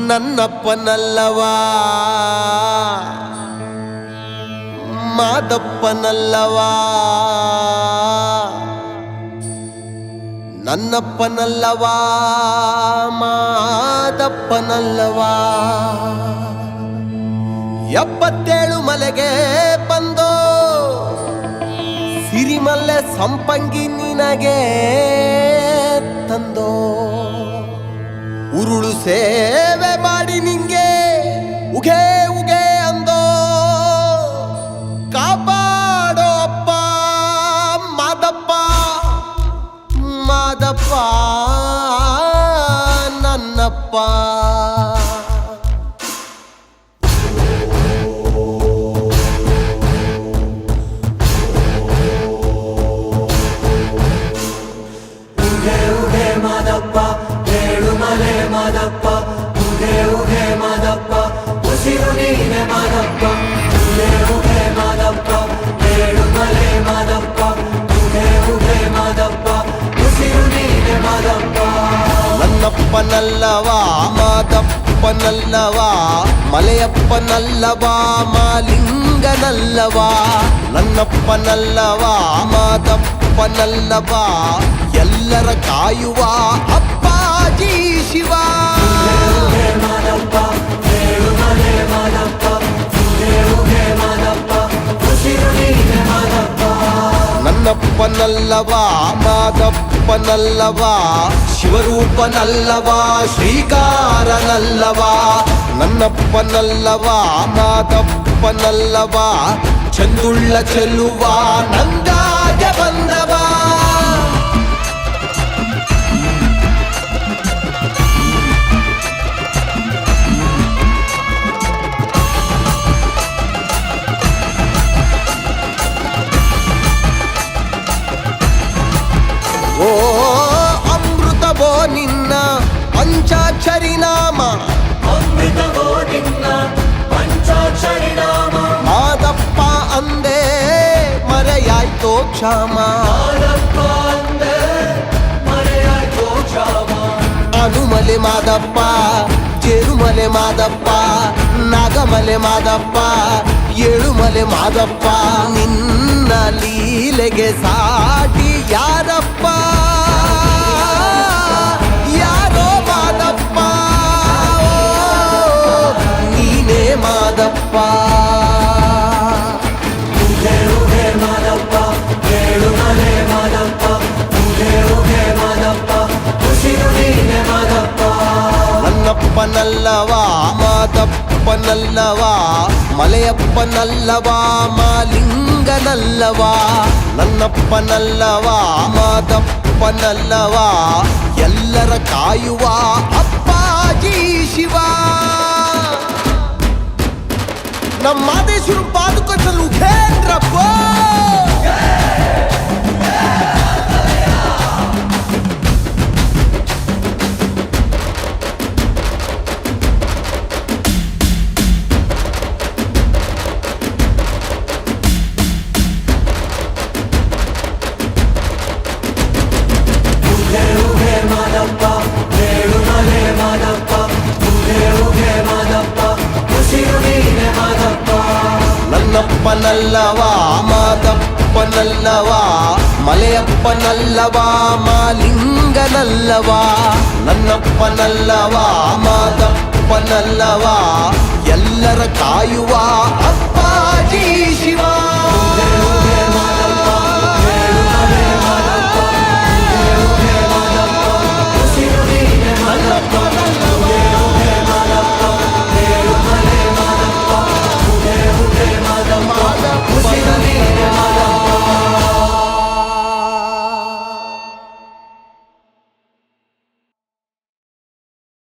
ನನ್ನಪ್ಪನಲ್ಲವಾ ಮಾದಪ್ಪನಲ್ಲವಾ ನನ್ನಪ್ಪನಲ್ಲವಾ ಮಾದಪ್ಪನಲ್ಲವಾ 77 ಮಲೆಗೆ ಬಂದೋ ಸಿರಿಮಲ್ಲೆ ಸಂಪಂಗಿ ನಿನಗೆ ತಂದೋ ಉರುಳು ಸೇವೆ ಮಾಡಿ ನಿಂಗೆ ಉಗೆ ಉಗೆ ಅಂದೋ ಕಾಪಾಡೋ ಅಪ್ಪ ಮಾದಪ್ಪ ಮಾದಪ್ಪ ನನ್ನಪ್ಪ ಮಾದಪ್ಪ ಉಗೆ ಉಗೆ ಮಾದಪ್ಪ ಉಸಿರು ನೀನೆ ಮಾದಪ್ಪ ಉಗೆ ಉಗೆ ಮಾದಪ್ಪ ಏಳು ಮಲೆ ಮಾದಪ್ಪ ಉಗೆ ಉಗೆ ಮಾದಪ್ಪ ಉಸಿರು ನೀನೆ ಮಾದಪ್ಪ ನನ್ನಪ್ಪನಲ್ಲವಾ ಮಾದಪ್ಪನಲ್ಲವಾ ಮಲೆಯಪ್ಪನಲ್ಲವಾ ಮಾಲಿಂಗನಲ್ಲವಾ ನನ್ನಪ್ಪನಲ್ಲವಾ ಮಾದಪ್ಪನಲ್ಲವಾ ಎಲ್ಲರ ಕಾಯುವ ಅಪ್ಪಾಜಿ ಶಿವ ಮಾದಪ್ಪ ಏಳು ಮಲೆ ಮಾದಪ್ಪ ಉಗೆ ಉಗೆ ಮಾದಪ್ಪ ಉಸಿರು ನೀನೆ ಮಾದಪ್ಪ ನನ್ನಪ್ಪನಲ್ಲವಾ ಮಾದಪ್ಪನಲ್ಲವಾ ಶಿವರೂಪನಲ್ಲವಾ ಶ್ರೀಕಾರನಲ್ಲವಾ ನನ್ನಪ್ಪನಲ್ಲವಾ ಮಾದಪ್ಪನಲ್ಲವಾ ಚಂದುಳ್ಳ ಚೆಲುವ ನಂದಾಗ ಬಂದವಾ ಓ ಅಮೃತವೋ ನಿನ್ನ ಪಂಚಾಕ್ಷರಿ ನಾಮ ಅಮೃತವೋ ನಿನ್ನ ಪಂಚಾಕ್ಷರಿ ನಾಮ ಮಾದಪ್ಪ ಅಂದೆ ಮರೆಯಾಯ್ತೋ ಕ್ಷಾಮ ಮಾದಪ್ಪ ಅಂದೆ ಮರೆಯಾಯ್ತೋ ಕ್ಷಾಮ ಅನುಮಲೆ ಮಾದಪ್ಪ ಜೇರುಮಲೆ ಮಾದಪ್ಪ ನಾಗಮಲೆ ಮಾದಪ್ಪ ಏಳುಮಲೆ ಮಾದಪ್ಪ ನಿನ್ನ ಲೀಲೆಗೆ ಸಾಟಿ ಯಾರಪ್ಪ ಯಾರೋ ಮಾದಪ್ಪ ನೀನೇ ಮಾದಪ್ಪ ಉಗೆ ಉಗೆ ಮಾದಪ್ಪ ಏಳು ಮಲೆ ಮಾದಪ್ಪ ಉಗೆ ಉಗೆ ಮಾದಪ್ಪ ಉಸಿರು ನೀನೆ ಮಾದಪ್ಪ ನನ್ನಪ್ಪನಲ್ಲವಾ ಮಾದಪ್ಪನಲ್ಲವಾ ಮಲೆಯಪ್ಪನಲ್ಲವಾ ಮಾಲಿಂಗನಲ್ಲವಾ ನನ್ನಪ್ಪನಲ್ಲವಾ ಮಾದಪ್ಪನಲ್ಲವಾ ಎಲ್ಲರ ಕಾಯುವ ಅಪ್ಪಾಜಿ ಶಿವ ನಮ್ಮ ಮಾದೇಶ್ವರ ಪಾದುಕದಲ್ಲಿ ಉಖೇಂದ್ರಪ್ಪ ಉಗೆ ಉಗೆ ಮಾದಪ್ಪ ಏಳು ಮಲೆ ಮಾದಪ್ಪ ಉಗೆ ಉಗೆ ಮಾದಪ್ಪ ಉಸಿರು ನೀನೆ ಮಾದಪ್ಪ ನನ್ನಪ್ಪನಲ್ಲವಾ ಮಾದಪ್ಪನಲ್ಲವಾ ಮಲೆಯಪ್ಪನಲ್ಲವಾ ಮಾಲಿಂಗನಲ್ಲವಾ ನನ್ನಪ್ಪನಲ್ಲವಾ ಮಾದಪ್ಪನಲ್ಲವಾ ಎಲ್ಲರ ಕಾಯುವ ಅಪ್ಪ